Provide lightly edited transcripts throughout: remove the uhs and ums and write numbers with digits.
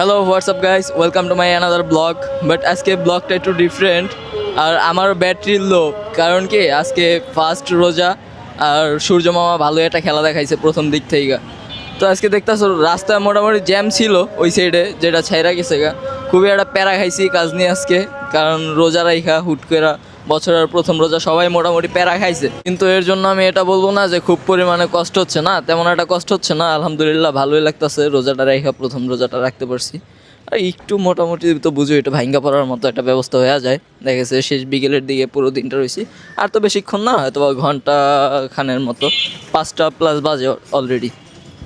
Hello WhatsApp guys, welcome to my another blog. But আজকে ব্লগটা একটু ডিফারেন্ট। আর আমার ব্যাটারি লো, কারণ কি আজকে ফার্স্ট রোজা আর সূর্য মামা ভালো একটা খেলা দেখাইছে প্রথম দিক থেকে। তো আজকে দেখতেছো রাস্তায় মোটামুটি জ্যাম ছিল ওই সাইডে, যেটা ছাইরা গেছে গা। খুবই একটা প্যারা খাইছি কাজ নিয়ে আজকে, কারণ রোজা রাইখা হুট করে বছরের প্রথম রোজা সবাই মোটামুটি প্যারা খাইছে। কিন্তু এর জন্য আমি এটা বলবো না যে খুব পরিমাণে কষ্ট হচ্ছে না, তেমন একটা কষ্ট হচ্ছে না। আলহামদুলিল্লাহ ভালোই লাগতেছে, রোজাটা রাইখা প্রথম রোজাটা রাখতে পারছি। আর একটু মোটামুটি তো বুঝো এটা ভাঙ্গা পড়ার মতো একটা ব্যবস্থা হয়ে যায়। দেখেছে শেষ বিকেলের দিকে পুরো দিনটা রয়েছি। আর তো বেশিক্ষণ না, হয়তো ঘন্টা খানের মতো, 5টা+ বাজে অলরেডি।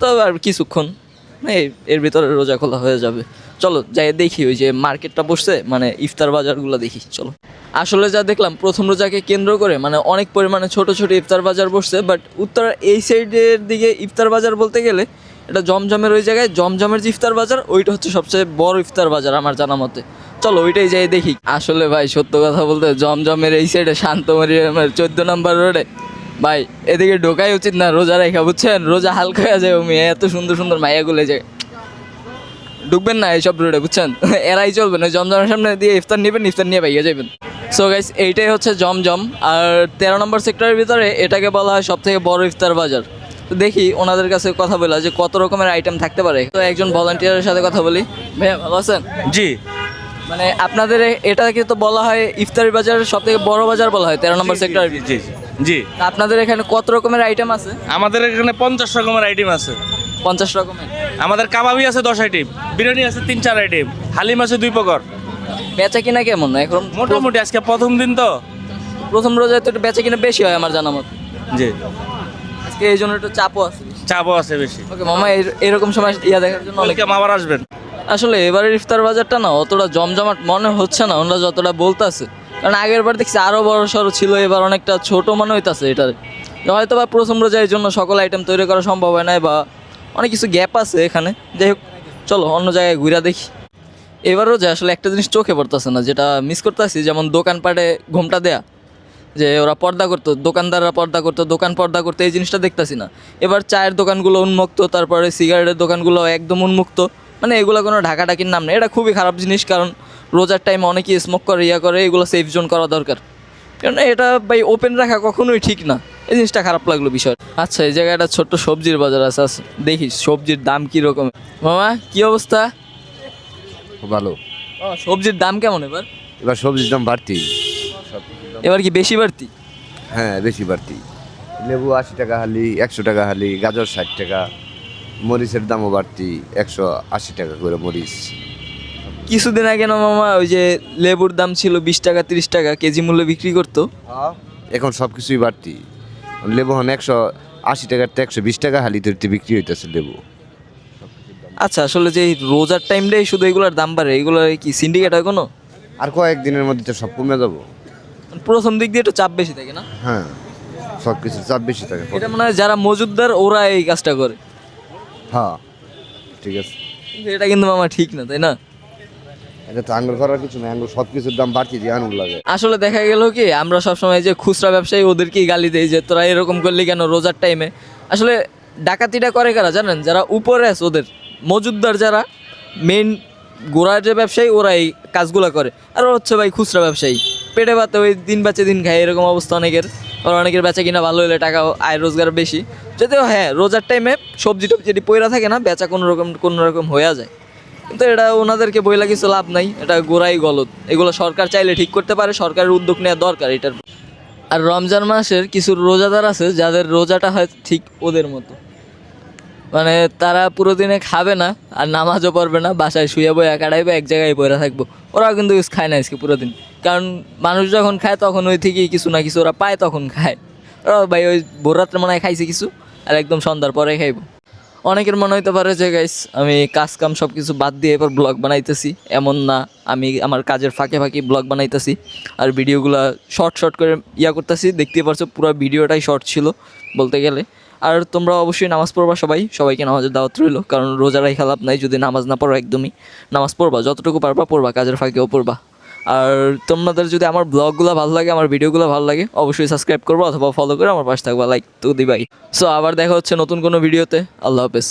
তো আর কিছুক্ষণ এর ভিতরে রোজা খোলা হয়ে যাবে। চলো যাই দেখি ওই যে মার্কেটটা বসছে, মানে ইফতার বাজারগুলো দেখি চলো। আসলে যা দেখলাম প্রথম রোজাকে কেন্দ্র করে মানে অনেক পরিমাণে ছোট ছোট ইফতার বাজার বসছে। বাট উত্তর এই সাইডের দিকে ইফতার বাজার বলতে গেলে এটা জমজমের ওই জায়গায়, জমজমের যে ইফতার বাজার ওইটা হচ্ছে সবচেয়ে বড় ইফতার বাজার আমার জানা মতে। চলো ওইটাই যাই দেখি। আসলে ভাই সত্য কথা বলতে জমজমের এই সাইডে শান্তমারি 14 নম্বর রোডে ভাই এদিকে ঢোকাই উচিত না রোজা রেখা, বুঝছেন? রোজা হালকা হয়ে যায়, মেয়ে এত সুন্দর সুন্দর মাইয়াগুলো যায়, ঢুকবেন না এইসব রোডে, বুঝছেন? এরাই চলবেন, ওই জমজমের সামনে দিয়ে ইফতার নেবেন, ইফতার নিয়ে ভাইয়া যাবেন। সো গাইস এইটাই হচ্ছে জমজম। আর 13 নম্বর সেক্টরের ভিতরে এটাকে বলা হয় সব থেকে বড় ইফতার বাজার। তো দেখি ওনাদের কাছে কথা বলা যে কত রকমের আইটেম থাকতে পারে। তো একজন ভলান্টিয়ারের সাথে কথা বলি। ভাইয়া ভালো আছেন? জি, মানে আপনাদের এটাকে তো বলা হয় ইফতারি বাজার, সব থেকে বড় বাজার বলা হয় 13 নম্বর সেক্টর। জি জি। আপনাদের এখানে কত রকমের আইটেম আছে? আমাদের এখানে 50 রকমের আইটেম আছে। 50 রকমের? আমাদের কাবাবি আছে 10 আইটেম, বিরিয়ানি আছে 3-4 আইটেম, হালিম আছে 2 প্রকার। বেচা কিনা কেমন এখন? মোটামুটি আজকে প্রথম দিন তো, প্রথম রোজায় তো একটু বেচা কিনা বেশি হয় আমার জানা মতো। জি, আজকে এই জন্য একটু চাপও আছে। চাপও আছে বেশি। ওকে মামা, এরকম সময় দেখার জন্য অনেক ওয়েলকাম, আবার আসবেন। আসলে এবারের ইফতার বাজারটা না অতটা জমজমাট মনে হচ্ছে না ওনারা যতটা বলতেছে। কারণ আগের বার দেখছি আরও বড় সড়ো ছিল, এবার অনেকটা ছোট মনে হইতাছে এটার। হয়তো বা প্রথম রোজার জন্য সকল আইটেম তৈরি করা সম্ভব হয় নাই, বা অনেক কিছু গ্যাপ আছে এখানে। যাই হোক চলো অন্য জায়গায় ঘুরে দেখি। এবারও যে আসলে একটা জিনিস চোখে পড়তেছে না, যেটা মিস করতেছি, যেমন দোকানপাটে ঘোমটা দেয়া, যে ওরা পর্দা করতো, দোকানদাররা পর্দা করতো, দোকান পর্দা করতো, এই জিনিসটা দেখতেছি না। এবার চায়ের দোকানগুলো উন্মুক্ত, তারপরে সিগারেটের দোকানগুলো একদম উন্মুক্ত। মানে এগুলো কোনো ঢাকাঢাকির নাম নেই। এটা খুবই খারাপ জিনিস, কারণ রোজার টাইমে অনেকেই স্মোক করে, করে, এগুলো সেফ জোন করা দরকার। কারণ এটা ভাই ওপেন রাখা কখনোই ঠিক না। এই জিনিসটা খারাপ লাগলো বিষয়। আচ্ছা এই জায়গায় একটা ছোট্ট সবজির বাজার আছে, দেখি সবজির দাম কীরকম। মামা কী অবস্থা? ভালো। সবজির দাম কেমন এবার? এবার সবজির দাম বাড়তি। এবার কি বেশি বাড়তি? হ্যাঁ বেশি বাড়তি। লেবু 80 টাকা হালি, 100 টাকা হালি, গাজর 60 টাকা, মরিচের দামও বাড়তি, 180 টাকা করে মরিচ। কিছুদিন আগে না মামা ওই যে লেবুর দাম ছিল 20 টাকা 30 টাকা কেজি মূল্যে বিক্রি করতো। এখন সব কিছুই বাড়তি। লেবু এখন 180 টাকার তো 120 টাকা হালি তৈরিতে বিক্রি হইতেছে লেবু। আচ্ছা আসলে যে এই রোজার টাইমটাই শুধু এগুলোর দাম বাড়ে, এগুলো কি সিন্ডিকেট হয় কোনো? আর কয়েকদিনের মধ্যে তো সব কমে যাবো। প্রথম দিক দিয়ে একটু চাপ বেশি থাকে না? হ্যাঁ সব কিছু চাপ বেশি থাকে। এটা মনে হয় যারা মজুদদার ওরা এই কাজটা করে। হ্যাঁ ঠিক আছে, কিন্তু এটা কিন্তু মামা ঠিক না, তাই না? এটা তো আঙ্গুর করার কিছু না, আঙ্গুর সব কিছুর দাম বাড়তি দিয়ে আঙ্গুর লাগে। আসলে দেখা গেল কি আমরা সবসময় যে খুচরা ব্যবসায়ী ওদেরকেই গালি দেই যে তোরা এরকম করলি কেন রোজার টাইমে। আসলে ডাকাতিটা করে কারা জানেন? যারা উপরে আছে, ওদের মজুদদার যারা মেইন গোড়ার যে ব্যবসায়ী ওরা এই কাজগুলো করে। আর হচ্ছে ভাই খুচরা ব্যবসায়ী, পেটে ভাতে ওই দিন বেচে দিন খায়, এরকম অবস্থা অনেকের। আর অনেকের বেচা কিনা ভালো হলে টাকা আয় রোজগার বেশি। যদিও হ্যাঁ রোজার টাইমে সবজি টবজি যেটি পয়রা থাকে না, বেচা কোনো রকম হয়ে যায়। কিন্তু এটা ওনাদেরকে বইলা কিছু লাভ নাই, এটা গোড়াই গলত। এগুলো সরকার চাইলে ঠিক করতে পারে, সরকারের উদ্যোগ নেওয়া দরকার এটার। আর রমজান মাসের কিছু রোজাদার আছে যাদের রোজাটা হয় ঠিক ওদের মতো, মানে তারা পুরো দিনে খাবে না আর নামাজও পড়বে না, বাসায় শুয়ে বইয়া কাটাইবে, এক জায়গায় বইরা থাকবো। ওরাও কিন্তু খায় না আজকে পুরো দিন, কারণ মানুষ যখন খায় তখন ওই থেকেই কিছু না কিছু ওরা পায়, তখন খায়। ওরা ভাই ওই ভোর রাত্রে মনে হয় খাইছে কিছু, আর একদম সন্ধ্যার পরে খাইব। অনেকের মনে হইতে পারে যে গাইস আমি কাজ কাম সব কিছু বাদ দিয়ে এবার ব্লগ বানাইতেছি। এমন না, আমি আমার কাজের ফাঁকে ফাঁকে ব্লগ বানাইতেছি আর ভিডিওগুলো শর্ট করে করতেছি। দেখতে পারছো পুরো ভিডিওটাই শর্ট ছিল বলতে গেলে। আর তোমরা অবশ্যই নামাজ পড়বা, সবাইকে নামাজের দাওয়াত রইল, কারণ রোজারাই খালাপ নাই যদি নামাজ না পড়ো। একদমই নামাজ পড়বা, যতটুকু পারবা পড়বা, কাজের ফাঁকেও পড়বা। আর তোমাদের যদি আমার ব্লগগুলো ভালো লাগে, আমার ভিডিওগুলো ভালো লাগে, অবশ্যই সাবস্ক্রাইব করবো অথবা ফলো করে আমার পাশে থাকবা, লাইক তো দিবাই। সো আবার দেখা হচ্ছে নতুন কোনো ভিডিওতে। আল্লাহ হাফেজ।